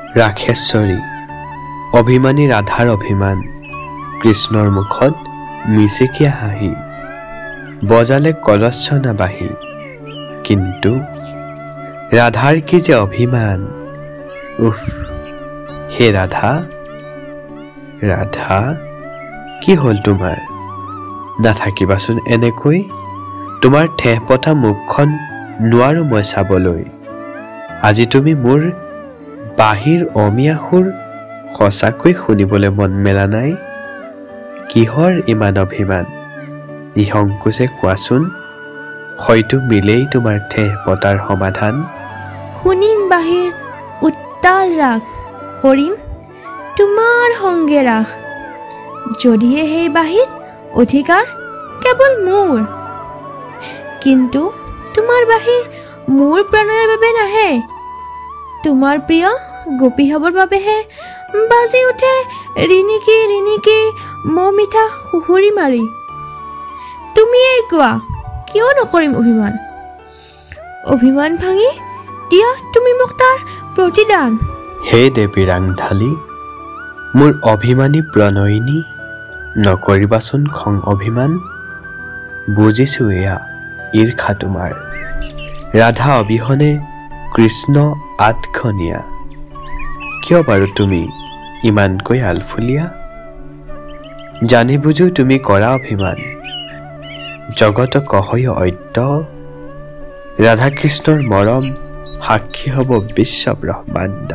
ৰাখেশ্বৰী অভিমানী ৰাধাৰ অভিমান কৃষ্ণৰ মুখত মিচিকিয়া হাঁহি বজালে কলচ্ছনা বাঁহী কিন্তু ৰাধাৰ কি যে অভিমান উফ হে ৰাধা ৰাধা কি হ'ল তোমাৰ নাথাকিবাচোন এনেকৈ তোমাৰ ঠেহ পতা মুখখন নোৱাৰো মই চাবলৈ আজি তুমি মোৰ বাহিৰ অমিয়া সুৰ সঁচাকৈ শুনিবলৈ মন মেলা নাই কিহৰ ইমান অভিমান নিসংকোচে কোৱাচোন হয়তো মিলেই তোমাৰ ঠেহ পতাৰ সমাধান শুনিম বাহিৰ উত্তাল ৰাগ কৰিম তোমাৰ সংগে ৰাস যদিহে সেই বাহিৰত অধিকাৰ কেৱল মোৰ কিন্তু তোমাৰ বাহিৰ মোৰ প্ৰণয়ৰ বাবে নাহে তোমাৰ প্ৰিয় গোপী হবৰ বাবেহে বাজি উঠে ৰিণিকি ৰিণিকি মিঠা সুহুৰি মাৰি তুমিয়েই কোৱা কিয় নকৰিম অভিমান ভাঙি দিয়া তুমি মোক তাৰ প্ৰতিদান হে দেৱী ৰাংঢালী মোৰ অভিমানী প্ৰণয়িনী নকৰিবাচোন খং অভিমান বুজিছো এয়া ঈৰ্ষা তোমাৰ ৰাধা অবিহনে কৃষ্ণ আঠখনীয়া কিয় বাৰু তুমি ইমানকৈ আলফুলীয়া জানি বুজো তুমি কৰা অভিমান জগত কহয় অদ্য ৰাধা কৃষ্ণৰ মৰম সাক্ষী হ'ব বিশ্ব ব্ৰহ্মাণ্ড